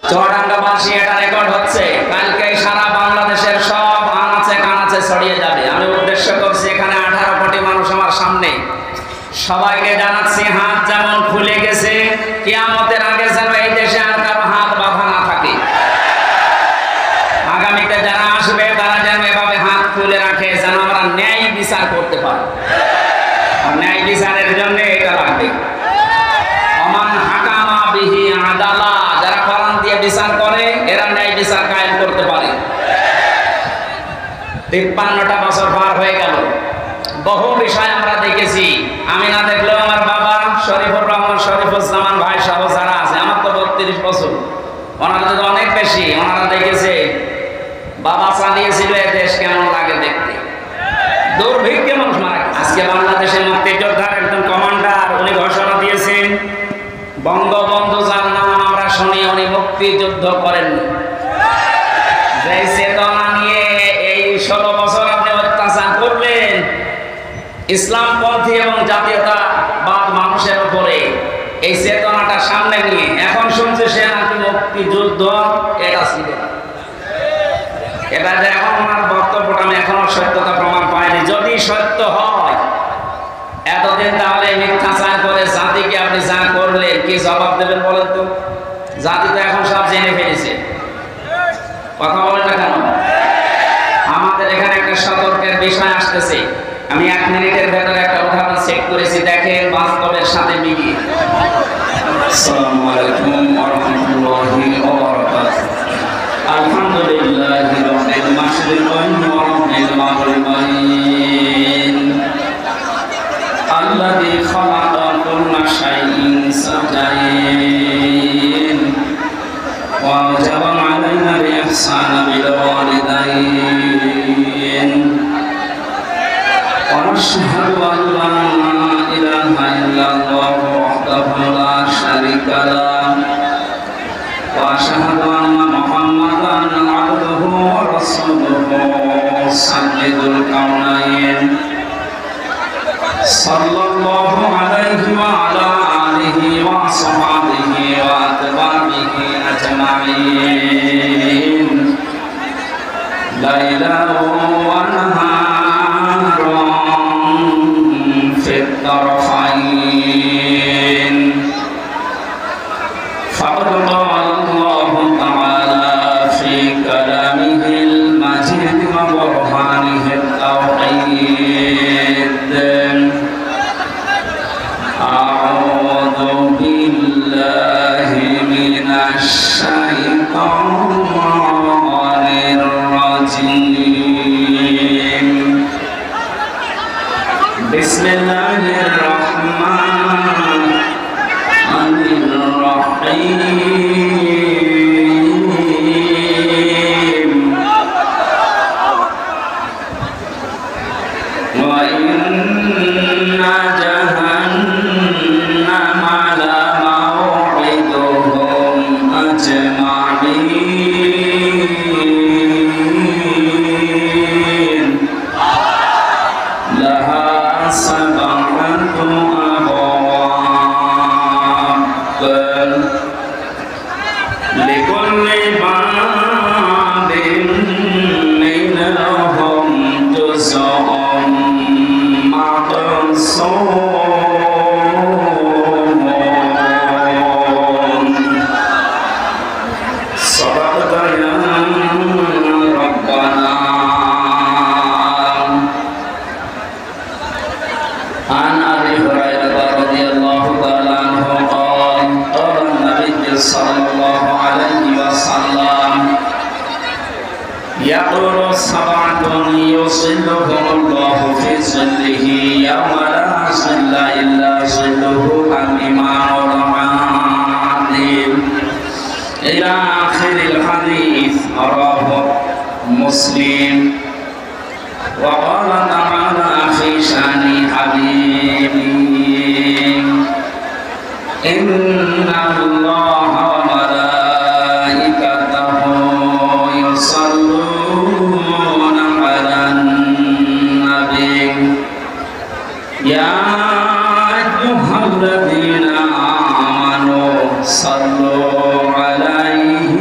চুয়াডাঙ্গাবাসী এটা রেকর্ড হচ্ছে, কালকে সারা বাংলাদেশের সব আনাচে কানাচে ছড়িয়ে যাবে। আমি উদ্দেশ্য করছি এখানে 18 কোটি মানুষ আমার সামনে, সবাইকে জানাচ্ছি হাত যেমন খুলে গেছে, কিয়ামতের আগে যেন এই দেশে আর কারো হাত বাঁধা না থাকে। আগামীতে যারা আসবে তারা যেন এভাবে হাত খুলে রাখে, যেন আমরা ন্যায় বিচার করতে পারি। আর ন্যায় বিচারের জন্য এটা লাগবে, অমান হাকামা বিহি আদালা, যারা কোরআন দিয়ে বিচার করে এরা ন্যায় বিচার কায়েম করতে পারে। 53টা বছর পার হয়ে গেল, বহু বিষয় আমরা দেখেছি। আমি না দেখলেও আমার বাবা শরীফুর রহমান, শরীফুজ্জামান ভাই সহ যারা আছে, আমার তো 32 বছর, ওনারা তো অনেক বেশি, ওনারা দেখেছে বাবা চালিয়েছিল এ দেশ কেমন লাগে দেখতে, দুর্ভিক্ষে মানুষ মারা গেছে। আজকে বাংলাদেশের মুক্তিযোদ্ধার একজন কমান্ডার উনি ঘোষণা দিয়েছেন, বঙ্গবন্ধু যার নাম আমরা শুনি উনি মুক্তিযুদ্ধ করেননি। যে চেতনা নিয়ে এই 16 বছর আপনি অত্যাচার করলেন ইসলামপন্থী এবং জাতীয়তাবাদ মানুষের উপরে, এই চেতনাটা সামনে নিয়ে এখন শুনছে সে নাকি মুক্তিযুদ্ধ এটা ছিল। এবার এখন ওনার বক্তব্যটা আমি এখনো সত্যতা প্রমাণ পাইনি। যদি সত্য হয় এতদিন তাহলে মিথ্যাচার করে জাতিকে আপনি যা করলেন কি জবাব দেবেন বলেন তো? জাতি তো এখন সব জেনে ফেলেছে, কথা বলেন না কেন? আমাদের এখানে একটা সতর্কের বিষয় আসতেছে, আমি 1 মিনিটের ভেতরে একটা উদাহরণ চেক করেছি, দেখেন বাস্তবের সাথে মিলিয়ে। আসসালামু আলাইকুম ওয়া রাহমাতুল্লাহি ওয়া বারাকাতুহু। আলহামদুলিল্লাহি রাব্বিল মাশরিকাইন ওয়া রাব্বিল মাগরিবাইন আল্লাযী খালাকা কুল্লা শাইইন সাজাইন ওয়া জাবা আলাইনা বিইহসানি বিল ওয়ালিদাইন ওয়া নাশহাদু আন লা ইলাহা ইল্লাল্লাহু ওয়াহদাহু লা শারীকা লাহু ওয়া আশহাদু আন্না মুহাম্মাদান আবদুহু ওয়া রাসূলুহু সাইয়্যিদুল কাওনাইন সাল্লাল্লাহু আলাইহি ওয়া আলা আলিহি ওয়া সাহবিহি ওয়া আতবাবিহি আজমাইন লাইলান ওয়া নাহারান ফিত তারফাইন ফাকাদ ক্বালা আল্লাহু তাআলা ফি কালামিহিল মাজিদ ওয়া বুরহানিহিত তাওহীদ আউযু বিল্লাহি মিনাশ শাইতানির রাজীম বিসমিল্লাহির রাহমানির রাহিম ওয়া ইন্না জাহান্নামা লামাউইদুহুম আজমাইন লাহা সাবআতু আবওয়াব লিকুল্লি বাবিন মিনহুম জুজউম মাকসুম সাদাকা ইয়া রাব্বানা। عن أبي هريرة رضي الله تعالى عنه قال قال النبي صلى الله عليه وسلم يقول سبعة يظلهم الله في ظله يوم لا ظل إلا ظله الإمام العادل إلى آخر الحديث رواه مسلم. وقال تعالى في شأن حبيبي إن الله وملائكته يصلون على النبي يا أيها الذين آمنوا صلوا عليه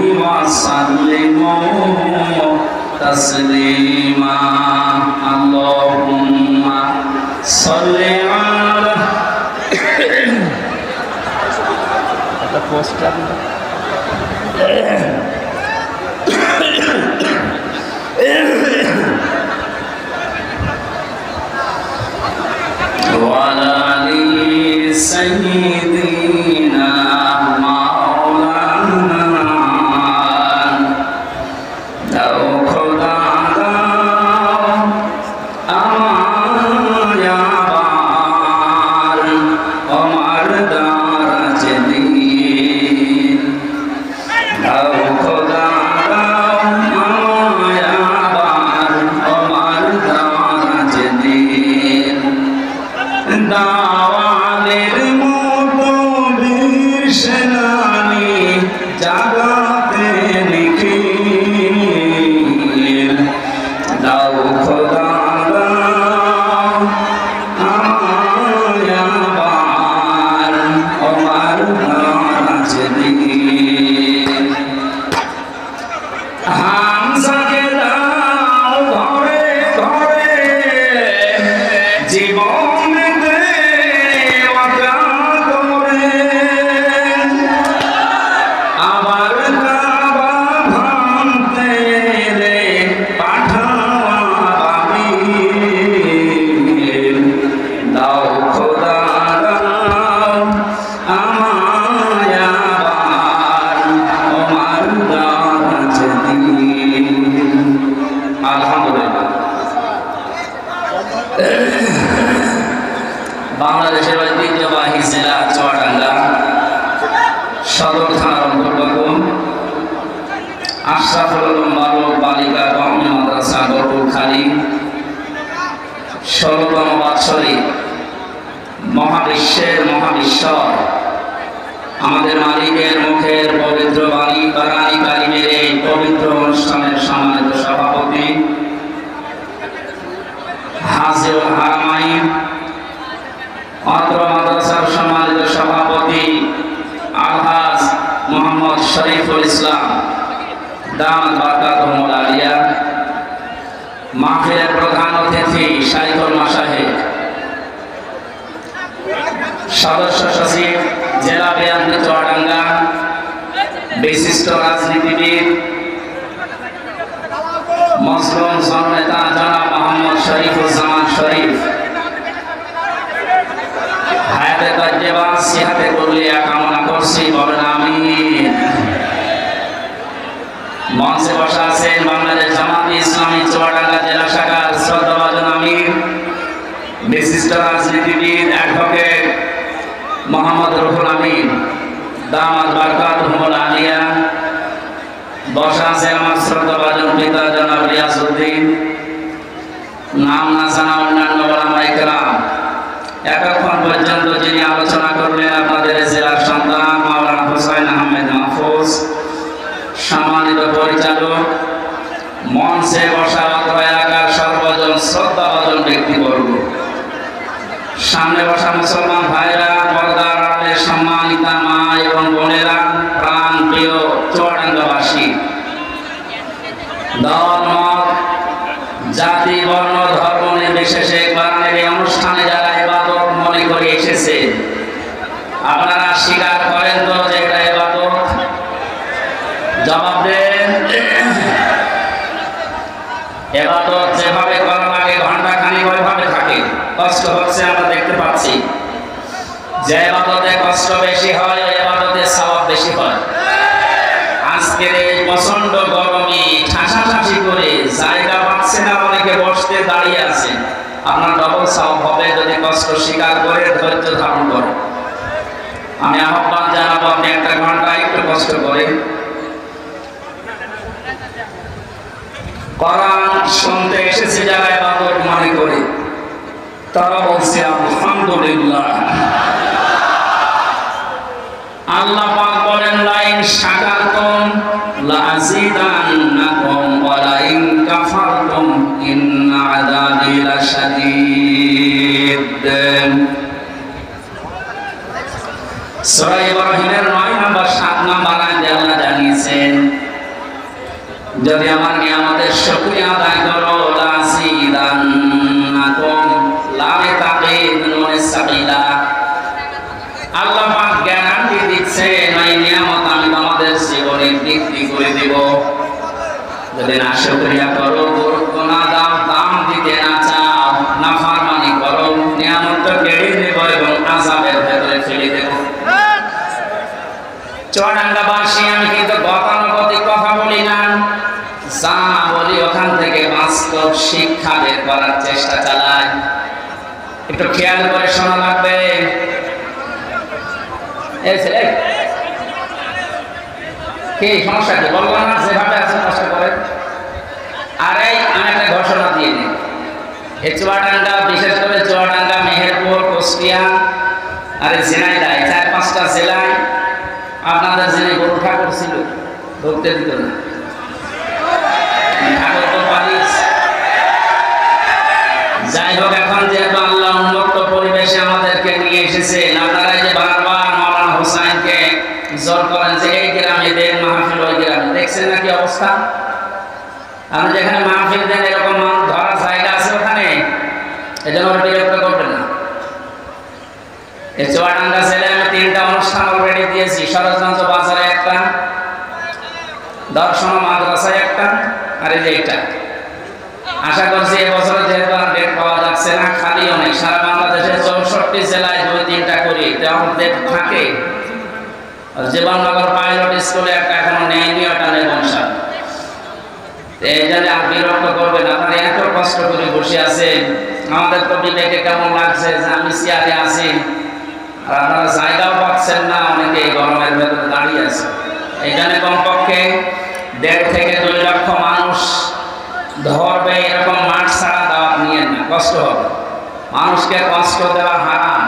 বাংলাদেশের ঐতিহ্যবাহী জেলা চুয়াডাঙ্গা সদর থানার অন্তর্গত আশরাফুল উলুম বালক বালিকা কওমি মাদ্রাসা গরুখালী ১৬তম বাৎসরিক মহাবিশ্বের মহাবিশ্বর আমাদের মালিকের মুখের পবিত্র বাণী কোরআন কারীমের এই পবিত্র অনুষ্ঠানের সম্মানিত সভাপতি হাজিউল হারামাইন অত্র মাদ্রাসার সম্মানিত সভাপতি আলহাজ মোহাম্মদ শরীফুল ইসলাম দামাত বারকাতুহুল আলিয়া, মাহফিলের প্রধান অতিথি শাইখুল মাশায়েখ, সদস্য সচিব জেলা বিএনপি চুয়াডাঙ্গা, বিশিষ্ট রাজনীতিবিদ মুসলিম জননেতা জনাব মোহাম্মদ শরীফুজ্জামান শরীফ, হায়াতে তাজ্জেবা সিহাতে কুল্লিয়া কামনা করছি, বলেন আমিন। মঞ্চে বসা আছেন বাংলাদেশ জামাতে ইসলামী চুয়াডাঙ্গা জেলা শাখার শ্রদ্ধাভাজন আমির, বিশিষ্ট রাজনীতিবিদ অ্যাডভোকেট মোহাম্মদ রুহুল আমিন দামাত বারকাতুহুল আলিয়া। বসা আছে আমার শ্রদ্ধাভাজন পিতা জনাব রিয়াজউদ্দিন, নাম না জানা অন্যান্য ওলামায়ে কেরাম। এতক্ষণ পর্যন্ত যিনি আলোচনা করলেন আপনাদের জেলার সন্তান মাওলানা হুসাইন আহমেদ মাহফুজ, সম্মানিত পরিচালক, মঞ্চে বসা অত্র এলাকার সর্বজন শ্রদ্ধাভাজন ব্যক্তিবর্গ, সামনে বসা মুসলমান ভাইরা, পর্দার আড়ালে সম্মানিতা মা এবং বোনেরা, প্রাণ প্রিয় চুয়াডাঙ্গাবাসী, দল মত জাতি বর্ণ ধর্ম নির্বিশেষে কোরআনের এই অনুষ্ঠানে যারা ইবাদত মনে করে এসেছে, আপনারা স্বীকার করেন তো যে এটা ইবাদত? জবাব দেন। ইবাদত যেভাবে করা লাগে ঘন্টা খানিক ওইভাবে থাকে, কষ্ট হচ্ছে আমরা দেখতে পাচ্ছি। যে ইবাদতে কষ্ট বেশি হয় ওই ইবাদতে সওয়াব বেশি হয়। আজকের এই প্রচন্ড গরমে ঠাসাঠাসি করে জায়গা পাচ্ছে না, অনেকে বসতে দাঁড়িয়ে আছে, আপনার ডবল সওয়াব হবে যদি কষ্ট স্বীকার করে ধৈর্য ধারণ করে। আমি আহ্বান জানাবো আপনি একটা ঘন্টা একটু কষ্ট করে কোরআন শুনতে এসেছে যারা ইবাদত মনে করে, তারা বলছে আলহামদুলিল্লাহ। আল্লাহ পাক বলেন লাইন শাকারতুম লাযিদান্নাকুম ওয়া লাইন কাফারতুম ইন্না আযাবি লাশাদীদ। সূরা ইব্রাহিমের 9 নম্বর 7 নম্বর আয়াতে আল্লাহ জানিয়েছেন, যদি আমার নিয়ামতের শুকরিয়া আদায় করো লাযিদান্নাকুম লামে তাকিদ নুনে সাকিলা। আল্লাহ পাক গ্যারান্টি দিচ্ছেন এই গণিত বিক্রি করে দেব। যদি না শুকরিয়া করো, গুরুত্ব না দাও, দাম দিতে না চাও, নাফরমানি করো, নিয়ামত কেড়ে নেব এবং আযাবের ভেতরে ফেলে দেব। চুয়াডাঙ্গাবাসী, আমি কিন্তু গতানুগতিক কথা বলি না, যা বলি ওখান থেকে বাস্তব শিক্ষা বের করার চেষ্টা চালাই। একটু খেয়াল করে শোনা লাগবে। কি সমস্যা কি বলবো না? যেভাবে আছে কষ্ট করে। আরে আমি একটা ঘোষণা দিয়ে দিই, এই চুয়াডাঙ্গা, বিশেষ করে চুয়াডাঙ্গা, মেহেরপুর, কুষ্টিয়া আর ঝিনাইদহ, 4-5টা জেলায় আপনাদের যিনি গরু ঠাকুর ছিল ঢুকতে দিত না। যাই হোক, এখন যেহেতু আল্লাহ উন্মুক্ত পরিবেশে আমাদেরকে নিয়ে এসেছেন, আপনারা যে বারবার মাওলানা হোসাইনকে জোর করেন যে এই গ্রামে দেন মাহফিল, ওই গ্রামে, দেখছেন না কি অবস্থা? আপনি যেখানে মাহফিল দেন এরকম ধরার জায়গা আছে ওখানে, এই জন্য বিরক্ত করবেন না। এই চুয়াডাঙ্গা জেলায় আমি 3টা অনুষ্ঠান অলরেডি দিয়েছি। সরোজগঞ্জ বাজারে একটা, দর্শন মাদ্রাসায় একটা, আর এই যে এটা। আশা করছি এবছর যেহেতু আর ডেট পাওয়া যাচ্ছে না, খালি অনেক, সারা বাংলাদেশে 64 জেলায় 2-3টা করি, তেমন ডেট থাকে। জীবননগর পাইলট স্কুলে একটা এখনো নেয়নি, ওটা নেব ইনশাআল্লাহ। এই জন্য আর বিরক্ত করবেন, আপনারা এত কষ্ট করে বসে আছেন, আমাদের তো বিবেকে কেমন লাগছে যে আমি চেয়ারে আছি আর আপনারা জায়গাও পাচ্ছেন না, অনেকে এই গরমের ভেতরে দাঁড়িয়ে আছে। এই জন্য কমপক্ষে 1.5 থেকে 2 লক্ষ মানুষ ধরবে এরকম মাঠ ছাড়া দাওয়াত নিয়েন না, কষ্ট হবে। মানুষকে কষ্ট দেওয়া হারাম,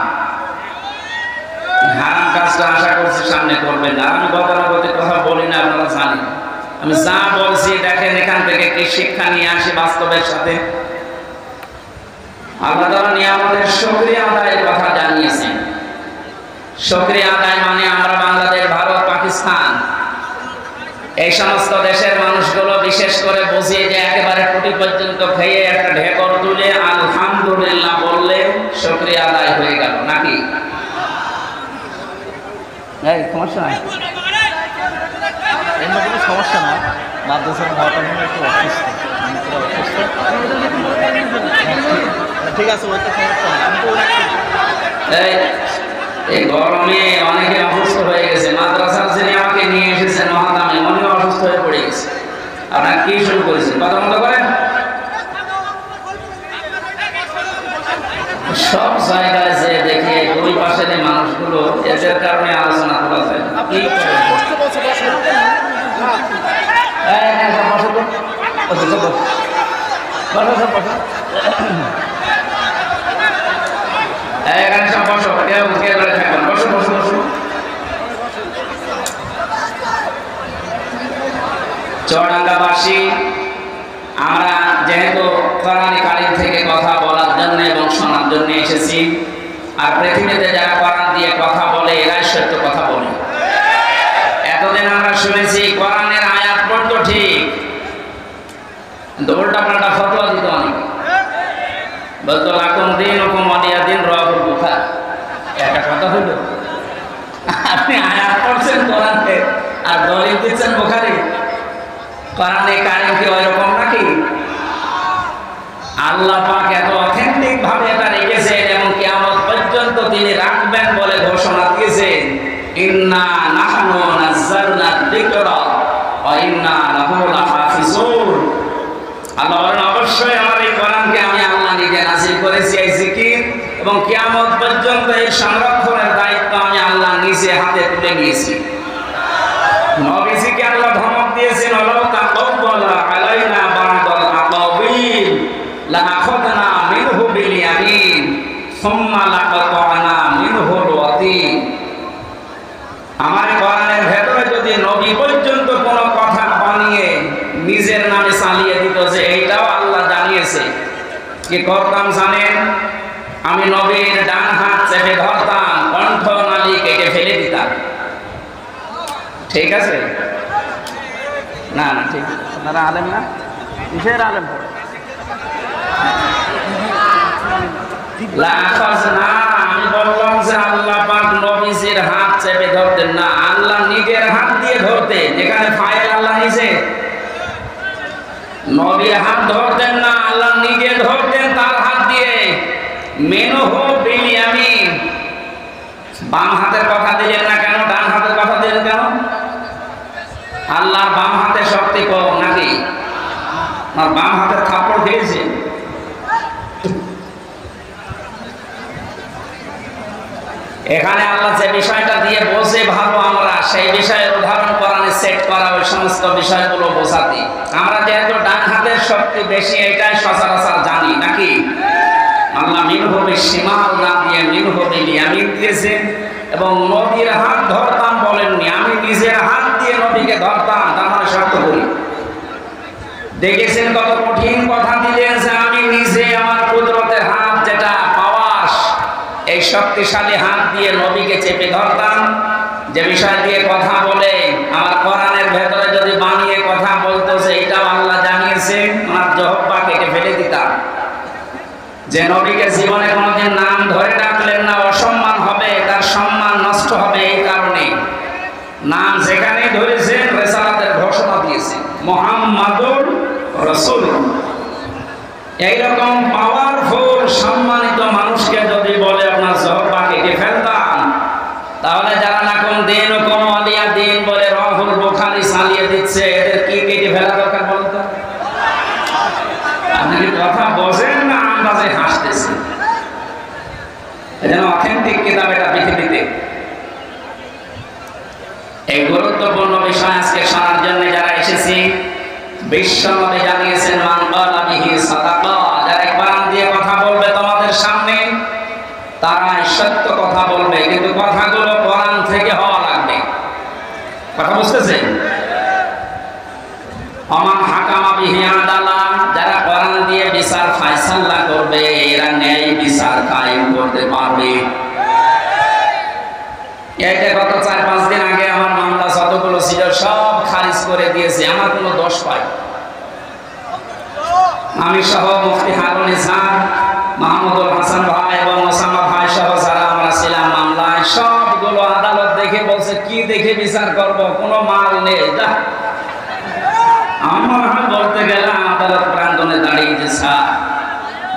হারাম কাজটা আশা করছি সামনে করবেন না। আমি গতানুগতিক কথা বলি না, আপনারা জানেন। আমি যা বলছি দেখেন এখান থেকে কি শিক্ষা নিয়ে আসি বাস্তবের সাথে। আল্লাহ তাআলা নিয়ামতের শুকরিয়া আদায়ের কথা জানিয়েছেন। শুকরিয়া আদায় মানে আমরা বাংলাদেশ, ভারত, পাকিস্তান, এই সমস্ত দেশের মানুষগুলো বিশেষ করে বুঝিয়ে যে একেবারে টুটি পর্যন্ত খেয়ে একটা ঢেকর তুলে আলহামদুলিল্লাহ বললে শুকরিয়া আদায় হয়ে গেল, নাকি? এই সমস্যা নাই, এর কোনো সমস্যা না। মাদ্রাসার মহাটা একটু অসুস্থ, ঠিক আছে, ওইটা সমস্যা না। এই গরমে অনেকে অসুস্থ হয়ে গেছে। মাদ্রাসার যিনি আমাকে নিয়ে এসেছেন মহাদামে, উনিও অসুস্থ হয়ে পড়ে গেছে। আপনারা কি শুরু করেছেন? কথা মতো করেন। সব জায়গায় যে দেখি 2 পাশের মানুষগুলো, এদের কারণে আলোচনা করা যায় না। এখানে সব বসো, কেউ থাকবেন, বসো বসো বসো। চুয়াডাঙ্গাবাসী, আমরা যেহেতু কোরআন কারীম থেকে কথা বলার জন্য এবং শোনার জন্য এসেছি, আর পৃথিবীতে যারা কোরআন দিয়ে কথা বলে এরাই সত্য কথা বলে। এতদিন আমরা শুনেছি কোরআনের আয়াত পড়তো ঠিক, কিন্তু উল্টা পাল্টা ফতোয়া দিত অনেক। বলতো লাকুম দীনুকুম ওয়ালিয়া দীন, রাওয়াহুল বুখারী। একটা কথা হলো, আপনি আয়াত পড়ছেন কোরআনে আর দলিল দিচ্ছেন বুখারী। কোরআনে কারীম কি ওইরকম নাকি? আল্লাহ পাক এত অথেন্টিক ভাবে এটা রেখেছেন এবং কিয়ামত পর্যন্ত তিনি রাখবেন বলে ঘোষণা দিয়েছেন, ইন্না নাহনু নাযালনা যিকরা ওয়া ইন্না লাহু লাহাফিজুন। আল্লাহ বলেন, অবশ্যই আমার এই কোরআনকে আমি আল্লাহ নিজে নাযিল করেছি, এই জিকির, এবং কিয়ামত পর্যন্ত এই সংরক্ষণের দায়িত্ব আমি আল্লাহ নিজে হাতে তুলে নিয়েছি। নবীজিকে আল্লাহ ধমক দিয়েছেন, ওয়ালাউ তাকাব্বালা আলাইনা বা'দাল আকাওয়িল লাআখাযনা মিনহু বিল ইয়ামিন সুম্মা লাকাতা'না মিনহুল ওয়াতিন। আমার কোরআনের ভেতরে যদি নবী পর্যন্ত কোনো কথা বানিয়ে নিজের নামে চালিয়ে দিত যে এইটাও আল্লাহ জানিয়েছে, কি করতাম জানেন? আমি নবীর ডান হাত চেপে ধরতাম, কণ্ঠ নালী কেটে ফেলে দিতাম। ঠিক আছে না? না ঠিক, আপনারা আলেম না? কিসের আলেম? আমি বললাম যে আল্লাহ পাক নবীজির হাত চেপে ধরতেন না, আল্লাহ নিজের হাত দিয়ে ধরতেন। যেখানে নবীর হাত ধরতেন না, আল্লাহ নিজে ধরতেন তার হাত দিয়ে। মিনহু বিল ইয়ামিন, বাম হাতের কথা দিলেন না কেন, ডান হাতের কথা দিলেন কেন? আল্লাহর বাম হাতে শক্তি কম নাকি? আর বাম হাতের থাপ্পড় খেয়েছে। এখানে আল্লাহ যে বিষয়টা দিয়ে বোঝে ভালো আমরা সেই বিষয়ের উদাহরণ কোরআনে সেট করা, ওই সমস্ত বিষয়গুলো বোঝাতে। আমরা যেহেতু ডান হাতের শক্তি বেশি এটাই সচরাচর জানি নাকি? আল্লাহ মিনহু বিশিমাল না দিয়ে মিনহু বিল ইয়ামিন দিয়েছেন। এবং নবীর হাত ধরতাম বলেননি, আমি নিজের হাত দিয়ে নবীকে ধরতাম, তার মানে শর্ত করি। দেখেছেন কত কঠিন কথা দিলেন যে আমি নিজে আমার কুদরতের হাত, যেটা পাওয়ার, এই শক্তিশালী হাত দিয়ে নবীকে চেপে ধরতাম। যে বিষয় দিয়ে কথা বলে আমার কোরআনের ভেতরে যদি বানিয়ে কথা বলতো যে এটাও আল্লাহ জানিয়েছে, আমার জহব্বা কেটে ফেলে দিতাম। যে নবীকে জীবনে কোনোদিন নাম ধরে ডাকলেন না, অসম্মান হবে, তার সম্মান নষ্ট হবে। এই কারণে নাম যেখানে ধরেছেন রিসালাতের ঘোষণা দিয়েছেন, মুহাম্মাদুর রাসূলুল্লাহ। এইরকম পাওয়ারফুল সম্মানিত মানুষকে যদি বলে আপনার জহব্বা কেটে ফেলতাম, তাহলে যারা নাকুম দিন ও কম আলিয়া দিন বলে রহুল বুখারী চালিয়ে দিচ্ছে, এদের কি কেটে ফেলা দরকার বলতো? আপনি কি কথা বোঝেন না আন্দাজে হাসতেছেন? এজন্য অথেন্টিক কিতাব এটা পৃথিবীতে। এই গুরুত্বপূর্ণ বিষয় আজকে শোনার জন্য যারা এসেছি, বিশ্বনবী জানিয়েছেন মান ক্বালা বিহি সাদাকা, যারা কোরআন দিয়ে কথা বলবে তোমাদের সামনে, তারা সত্য কথা বলবে, কিন্তু কথাগুলো কোরআন থেকে হওয়া লাগবে। কথা বুঝতেছেন? আমান হাকামা বিহি আদালা, যারা কোরআন দিয়ে বিচার ফায়সালা করবে, এরা ন্যায় বিচার কায়েম করতে পারবে। এইটা গত 4-5 দিন আগে আমার মামলা যতগুলো ছিল সব খারিজ করে দিয়েছে, আমার কোনো দোষ পাই। আমি সহ মুফতি হারুন ইসলাম, মাহমুদুল হাসান ভাই এবং ওসামা ভাই সহ যারা আমরা ছিলাম মামলায়, সবগুলো আদালত দেখে বলছে কি দেখে বিচার করব, কোনো মাল নেই। আমার বলতে গেলাম আদালত প্রাঙ্গণে দাঁড়িয়ে যে স্যার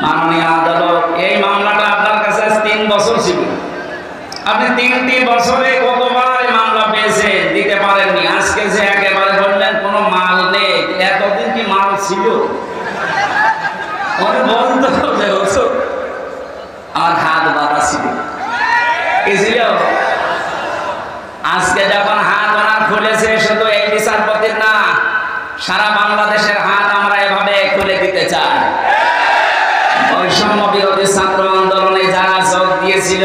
মাননীয় আদালত, এই মামলাটা আপনার কাছে 3 বছর ছিল, আপনি 3টি বছরে কতবার মামলা পেয়েছেন, দিতে পারেননি। আজকে যে একেবারে বললেন কোনো মাল নেই, এতদিন কি মাল ছিল? বলতো যে আমার হাত বাঁধা ছিল, কি ছিল? আজকে যখন হাত ওনার খুলেছে, শুধু এই বিচারপতির না, সারা বাংলাদেশের হাত আমরা এভাবে খুলে দিতে চাই। বৈষম্য বিরোধী ছাত্র আন্দোলনে যারা যোগ দিয়েছিল,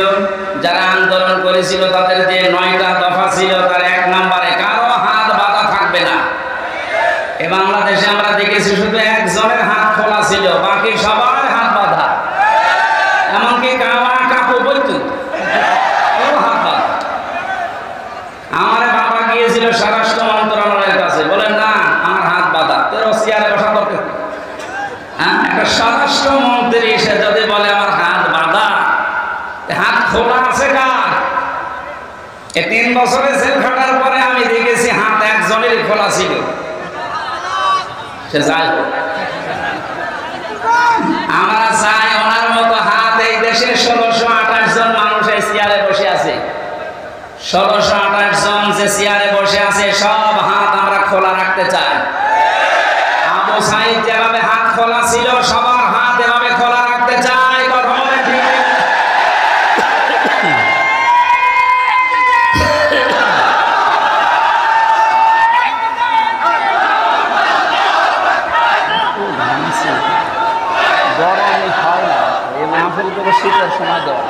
যারা আন্দোলন করেছিল, তাদের যে 9টা দফা ছিল, তার 1 নম্বরে কারো হাত বাঁধা থাকবে না। এই বাংলাদেশে আমরা দেখেছি শুধু একজনের হাত খোলা ছিল, বাকি সবার হাত বাঁধা। এমনকি কাকু বৈদ্যুৎ হাত বাঁধা। আমার বাবা গিয়েছিল স্বরাষ্ট্র মন্ত্রণালয়ের কাছে, বলেন না আমার হাত বাঁধা, তোর চেয়ারে বসা করতে। হ্যাঁ, একটা স্বরাষ্ট্র মন্ত্রী এসে যদি বলে আমার হাত বাঁধা, হাত খোলা আছে কার? এই 3 বছরে জেল খাটার পরে আমি দেখেছি হাত একজনেরই খোলা ছিল। সে যাই হোক, আমরা চাই ওনার মতো হাত এই দেশে 1628 জন মানুষ এই চেয়ারে বসে আছে। 1628 জন যে চেয়ারে বসে আছে, সব হাত আমরা খোলা রাখতে চাই। আবু সাইদ যেভাবে হাত খোলা ছিল, সবার হাত এভাবে খোলা রাখতে চাই। কথা বলেন ঠিক? গরমে হয় না, এই মাহফিল করে শীতের সময় দেওয়া।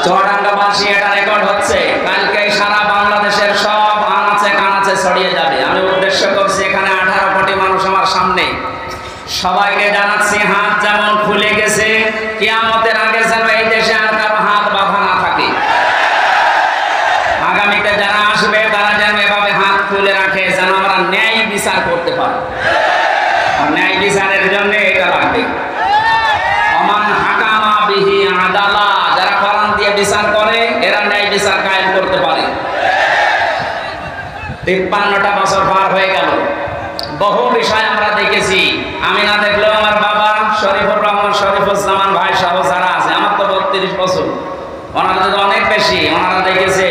চুয়াডাঙ্গাবাসী এটা রেকর্ড হচ্ছে, কালকে সারা বাংলাদেশের সব আনাচে কানাচে ছড়িয়ে যাবে। আমি উদ্দেশ্য করছি এখানে 18 কোটি মানুষ আমার সামনে, সবাইকে জানাচ্ছি হাত যেমন খুলে গেছে, কিয়ামতের আগে যেন এই দেশে আর কারো হাত বাঁধা না থাকে। আগামীতে যারা আসবে তারা যেন এভাবে হাত খুলে রাখে, যেন আমরা ন্যায় বিচার করতে পারি। আর ন্যায় বিচারের জন্য এটা লাগবে। আমান হাকামা বিহি আদালা, যারা কোরআন দিয়ে বিচার করে, এরা ন্যায় বিচার কায়েম করতে পারে। 53টা বছর পার হয়ে গেল, বহু বিষয় আমরা দেখেছি। আমি না দেখলেও আমার বাবা শরীফুর রহমান শরীফুজ্জামান ভাই সহ যারা আছে, আমার তো 32 বছর, ওনারা তো অনেক বেশি, ওনারা দেখেছে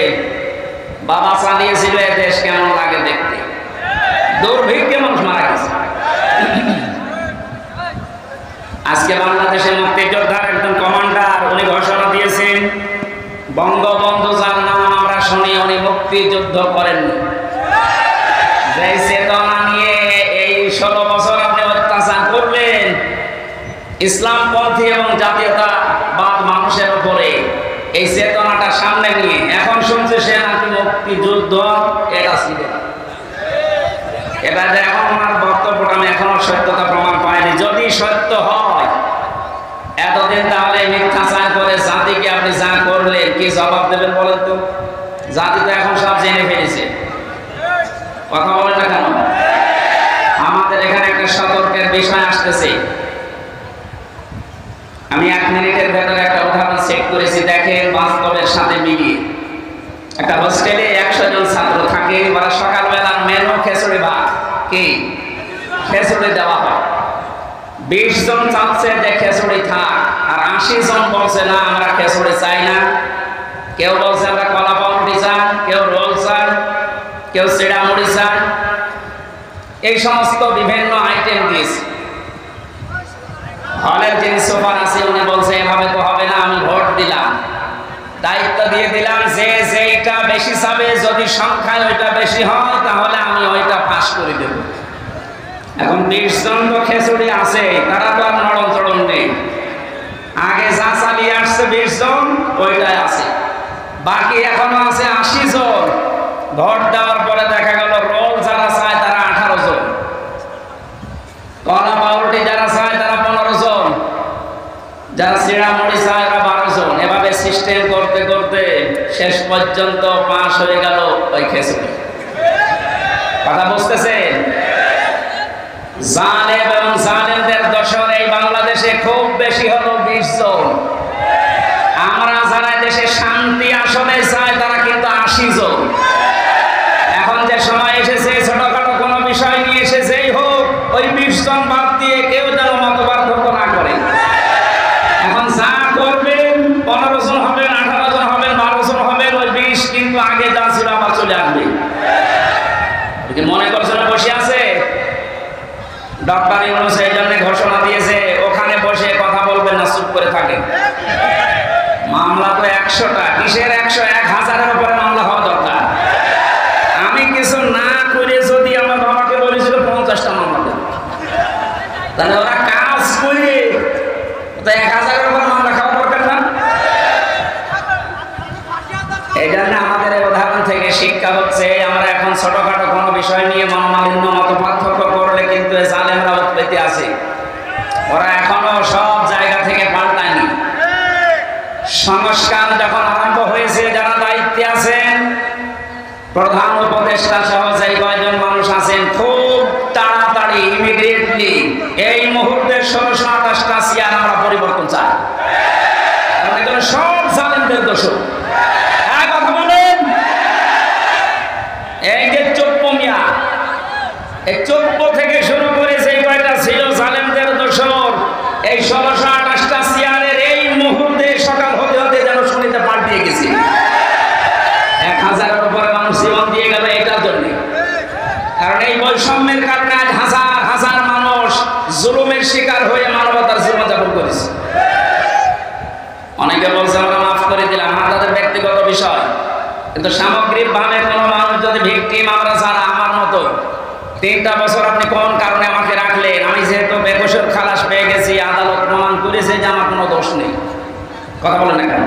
বাবা চালিয়েছিল এ দেশ কেমন লাগে দেখতে, দুর্ভিক্ষে মানুষ মারা গেছে। আজকে বাংলাদেশের মুক্তিযোদ্ধার একজন কমান্ডার উনি ঘোষণা দিয়েছেন, বঙ্গবন্ধু যার নাম আমরা শুনি উনি মুক্তিযুদ্ধ করেননি। যে চেতনা নিয়ে এই 16 বছর আপনি অত্যাচার করলেন ইসলামপন্থী এবং জাতীয়তাবাদ মানুষের উপরে, এই চেতনাটা সামনে নিয়ে এখন শুনছে সে নাকি মুক্তিযুদ্ধ এটা ছিল। এটা যে এখন ওনার বক্তব্যটা আমি এখনো সত্যতা প্রমাণ পাইনি। যদি সত্য হয় এতদিন তাহলে মিথ্যাচার করে জাতিকে আপনি যা করলেন কি জবাব দেবেন বলেন তো? জাতি তো এখন সব জেনে ফেলেছে, কথা বলেন না কেন? আমাদের এখানে একটা সতর্কের বিষয় আসতেছে। আমি 1 মিনিটের ভেতরে একটা উদাহরণ চেক করেছি, দেখেন বাস্তবের সাথে মিলিয়ে। একটা হোস্টেলে 100 জন ছাত্র থাকে, ওরা সকালবেলা মেনু খিচুড়ি ভাত কি খিচুড়ি দেওয়া হয়। 20 জন চাচ্ছে যে খিচুড়ি থাক, আর 80 জন বলছে না আমরা খিচুড়ি চাই না। কেউ বলছে আমরা কলা পাউরুটি চাই, কেউ রোল চাই, কেউ চিড়া মুড়ি চাই, এই সমস্ত বিভিন্ন আইটেম দিয়েছে। হলের যিনি সুপার আছে উনি বলছে এভাবে তো হবে না, আমি ভোট দিলাম, দায়িত্ব দিয়ে দিলাম যে যেটা বেশি চাবে, যদি সংখ্যায় ওইটা বেশি হয় তাহলে আমি ওইটা পাস করে দেব। এখন 20 জন তো খিচুড়ি আছে, তারা তো আর নরম চড়ন নেই, আগে যা চালিয়ে আসছে 20 জন ওইটাই আছে, বাকি এখনো আছে 80 জন। ভোট দেওয়ার পরে দেখা গেল রোল যারা চায় তারা 18 জন, কলা পাউরুটি যারা চায় তারা 15 জন, যারা চিড়া মুড়ি চায় তারা 12 জন। এভাবে সিস্টেম করতে করতে শেষ পর্যন্ত পাস হয়ে গেল ওই খিচুড়ি। কথা বুঝতেছেন? জালেম এবং জালেমদের দোষর এই বাংলাদেশে খুব বেশি হলো 20 জন। আমরা যারা দেশে শান্তি আসলে চাই তারা কিন্তু 80 জন। এখন যে সময় এসেছে ছোটখাটো কোনো বিষয় নিয়ে এসেছেই হোক ওই 20 জন বাদ দিয়ে কেউ যেন মত পার্থক্য না করে। এখন যা করবেন 15 জন হবেন, 18 জন হবেন, 12 জন হবেন, ওই 20 কিন্তু আগে যা ছিল আবার চলে আসবে। মনে করছেন বসে আছে? ডক্টর ইউনূস এই জন্য ঘোষণা দিয়েছে ওখানে বসে কথা বলবেন না, চুপ করে থাকে। মামলা তো 100টা, কিসের 100? 1000-এর উপরে মামলা হওয়া দরকার। আমি কিছু না করে যদি আমার বাবাকে বলেছিল 50টা মামলা দেব, তাহলে ওরা কাজ করে তো 1000-এর উপরে মামলা খাওয়া দরকার না? এই জন্য আমাদের এই উদাহরণ থেকে শিক্ষা হচ্ছে আমরা এখন ছোটখাটো কোনো বিষয় নিয়ে মনোমালিন্য মত পার্থক্য করলে কিন্তু জালেমরা উৎপত্তি আছে, ওরা এখনো সব জায়গা থেকে পাল্টায়নি। সংস্কার যখন আরম্ভ হয়েছে, যারা দায়িত্বে আছেন প্রধান উপদেষ্টা সহ যে কয়জন মানুষ আছেন খুব তাড়াতাড়ি ইমিডিয়েটলি এই মুহূর্তে 1628টা চেয়ার আমরা পরিবর্তন চাই। সব জালেমদের দোষ। কথা বলেন, এই যে চোপ্প মিয়া, এই চোপ্প থেকে শুরু করে যে কয়টা ছিল জালেমদের দোষর, এই 1628টা চেয়ারের এই মুহূর্তে সকাল হতে হতে যেন শুনিতে পাল্টিয়ে গেছে। 1000-এর উপরে মানুষ জীবন দিয়ে গেল এটার জন্য। কারণ এই বৈষম্যের কারণে আজ হাজার হাজার মানুষ জুলুমের শিকার হয়ে মানবতার জীবনযাপন করেছে। অনেকে বলছে আমরা মাফ করে দিলাম, তাদের ব্যক্তিগত বিষয়, কিন্তু সামগ্রিকভাবে কোনো মানুষ যদি ভিকটিম, আমরা যারা আমার মতো 3টা বছর আপনি কোন কারণে আমাকে রাখলেন, আমি যেহেতু বেকসুর খালাস পেয়ে গেছি, আদালত প্রমাণ করেছে যে আমার কোনো দোষ নেই। কথা বলেন না কেন?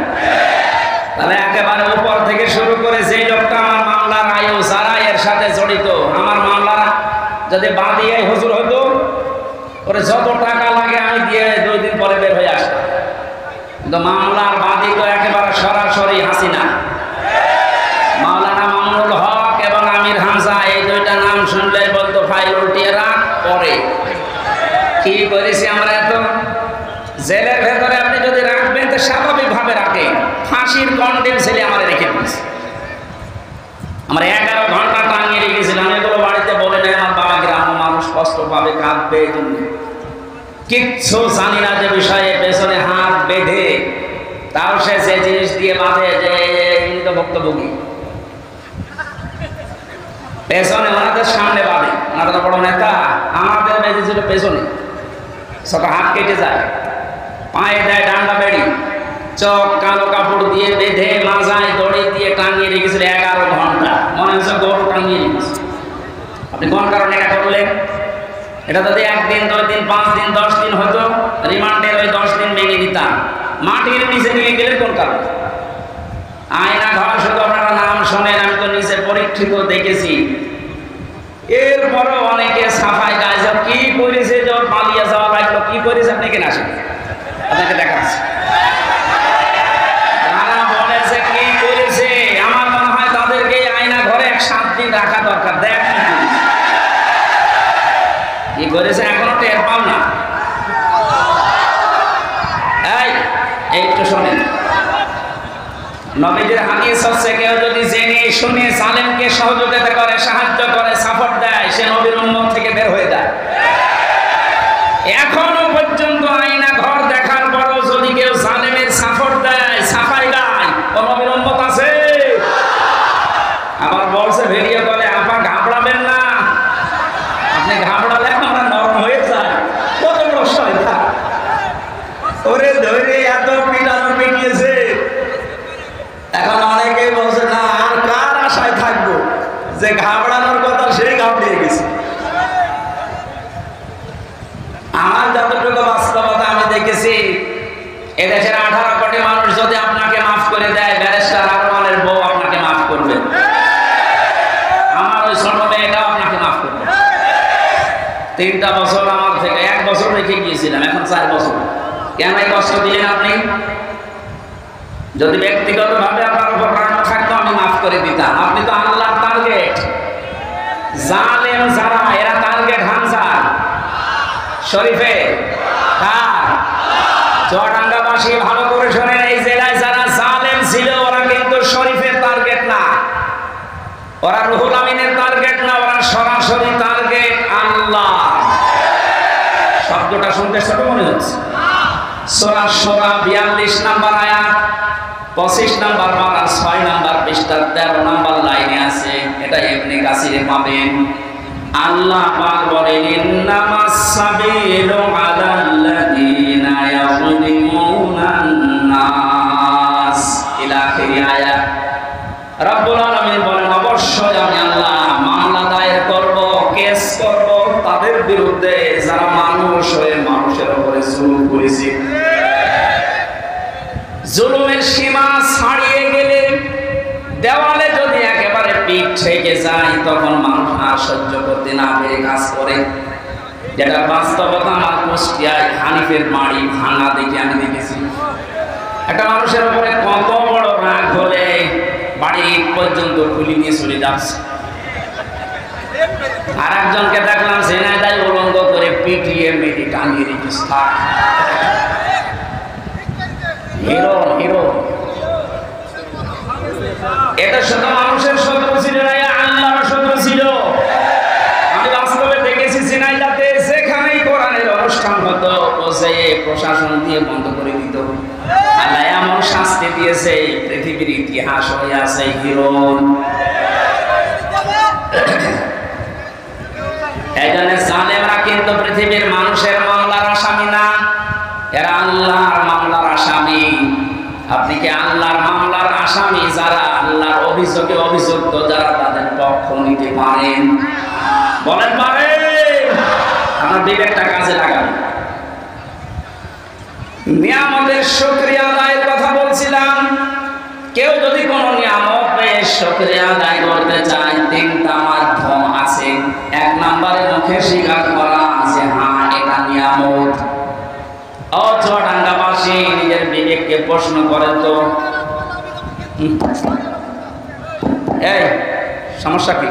তাহলে একেবারে উপর থেকে শুরু করে যেই লোকটা আমার মামলার আয়ু যারা এর সাথে জড়িত, আমার মামলা যদি বাঁধিয়ে হুজুর হতো, ওরে যত টাকা লাগে আমি দিয়ে 2 দিন পরে বের হয়ে আসতাম। কিন্তু মামলার বাদী তো একেবারে সরাসরি হাসিনা। মাওলানা মামুনুল হক এবং আমির হামজা, এই 2টা নাম শুনলে বলতো ফাইল উল্টিয়ে রাখ পরে। কি করেছি আমরা? এত জেলের ভেতরে আপনি যদি রাখবেন তো স্বাভাবিকভাবে রাখেন, ফাঁসির কন্ডেম ছেলে আমার রেখে দিয়েছে। আমরা 11 ঘন্টা টাঙিয়ে টাঙিয়ে রেখেছিলাম, এগুলো বাড়িতে বলে নাই, আমার বাবা গ্রাম্য মানুষ কষ্ট পাবে, কাঁদবে, এই জন্য কিচ্ছু জানি না যে বিষয়ে পেছনে হাত বেঁধে তাও সে যে জিনিস দিয়ে বাঁধে যে ইনি তো ভুক্তভোগী, পেছনে ওনাদের সামনে বাঁধে, ওনাদের বড় নেতা, আমাদের বেঁধেছিল পেছনে, সব হাত কেটে যায়, পায়ে দেয় ডান্ডা বেড়ি, চক কালো কাপড় দিয়ে বেঁধে মাজায় দড়ি দিয়ে টাঙিয়ে রেখেছিল 11 ঘন্টা, মনে হচ্ছে গরু টাঙিয়ে রেখেছে। আপনি কোন কারণে এটা করলেন? এটা যদি 1 দিন 2 দিন 5 দিন 10 দিন হতো, রিমান্ডের ওই 10 দিন ভেঙে দিতাম, মাটির নিচে নিয়ে গেলে কোন কারণ? আয়না ঘর শুধু আপনারা নাম শোনেন, আমি তো নিচে পরীক্ষিত দেখেছি। এরপরও অনেকে সাফাই গায়ে সব কি করেছে, যখন পালিয়ে যাওয়া লাগলো, কি করেছে আপনি কেন আসেন, আপনাকে দেখাচ্ছি। তারা বলেছে কি করেছে, আমার মনে হয় তাদেরকে আয়না ঘরে 7 দিন রাখা দরকার। দেখ কি করেছে, এখনো টের পাও না। একটু শোনেন, নবীদের হাদিস হচ্ছে কেউ যদি জেনে শুনে জালেমকে সহযোগিতা করে, সাহায্য করে, সাপোর্ট দেয়, সে নবীর উম্মত থেকে বের হয়ে যায়। এখনো পর্যন্ত আয়না ঘর দেখার পরও যদি কেউ জালেমের সাপোর্ট দেয়, সাফাই গায়, ও নবীর উম্মত আছে। আবার বলছে ভিডিও কলে, আপা ঘাবড়াবেন না, আপনি ঘাবড়ালে আমরা নরম হয়ে যায়। কত বড় শয়তান, ওরে ধরে এত পিটানো পিটিয়েছে। এখন অনেকেই বলছে না, আর কার আশায় থাকবো, যে ঘাবড়ানোর কথা সেই ঘাবড়িয়ে গেছে। আমার যতটুকু বাস্তবতা আমি দেখেছি, এদেশের 18 কোটি মানুষ যদি আপনাকে মাফ করে দেয়, ব্যারিস্টার আরমানের বউ আপনাকে মাফ করবে, আমার ওই ছোট মেয়েটাও আপনাকে মাফ করবে। 3টা বছর আমার থেকে 1 বছর রেখে গিয়েছিলাম, এখন 4 বছর। কেন এই কষ্ট দিলেন আপনি? যদি ব্যক্তিগতভাবে আপনার উপর রাগ থাকতো আমি মাফ করে দিতাম। আপনি তো আল্লাহর টার্গেট। জালেম যারা, এরা টার্গেট হামজার শরীফে কার? চুয়াডাঙ্গাবাসী ভালো করে শোনেন, এই জেলায় যারা জালেম ছিল ওরা কিন্তু শরীফের টার্গেট না, ওরা রুহুল আমিনের টার্গেট না, ওরা সরাসরি টার্গেট আল্লাহ। শব্দটা শুনতে ছোট মনে হচ্ছে। সূরা শুরা 42 নম্বর আয়াত, 25 নম্বর পারা 6 নম্বর পৃষ্ঠা 13 নম্বর লাইনে আছে। এটা ইবনে কাসিরে পাবেন। আল্লাহ পাক বলেন, ইন্নামাস সাবিলু আলাল্লাযিনা ইয়াযলিমুনান নাস, ইলা আখিরি আয়াত। রব্বুল আলামিন বলেন, অবশ্যই আমি আল্লাহ মামলা দায়ের করব, কেস করব তাদের বিরুদ্ধে যারা মানুষ হয়ে মানুষের উপরে জুলুম করেছে। জুলুমের সীমা ছাড়িয়ে গেলে, দেওয়ালে যদি একেবারে পিঠ থেকে যায়, তখন মানুষ আর সহ্য করতে না পেরে কাজ করে। যেটা বাস্তবতা আমার কুষ্টিয়ায় হানিফের বাড়ি ভাঙা দেখে আমি দেখেছি। একটা মানুষের উপরে কত বড় রাগ হলে বাড়ি পর্যন্ত খুলি নিয়ে চলে যাচ্ছে। আর একজনকে দেখলাম ঝিনাইদহে উলঙ্গ করে পিটিয়ে মেরে টাঙিয়ে রেখেছে। হিরো হিরো, এটা শুধু মানুষের শত্রু ছিল না, আল্লাহর শত্রু ছিল। আমি বাস্তবে দেখেছি ঝিনাইদহে যেখানেই কোরআনের অনুষ্ঠান হতো, বসে প্রশাসন দিয়ে বন্ধ করে দিত। আল্লাহ এমন শাস্তি দিয়েছে, পৃথিবীর ইতিহাস হয়ে আছে হিরো। এই জন্য জালেমরা কিন্তু পৃথিবীর মানুষের মামলার আসামি না, এরা আল্লাহর মামলার আসামি। আপনি কি আল্লাহর মামলার আসামি যারা আল্লাহর অভিযোগে অভিযুক্ত, যারা তাদের পক্ষ নিতে পারেন? বলেন পারেন? আমার বিবেকটা কাজে লাগান। নিয়ামতের শুকরিয়া আদায়ের কথা বলছিলাম। কেউ যদি কোনো নিয়ামত পেয়ে শুকরিয়া আদায় করতে চায়, 3টা মাধ্যম আছে। 1 নম্বরে মুখে স্বীকার করা যে হ্যাঁ এটা নিয়ামত। চুয়াডাঙ্গাবাসী নিজের বিবেককে প্রশ্ন করে তো, এই সমস্যা কি?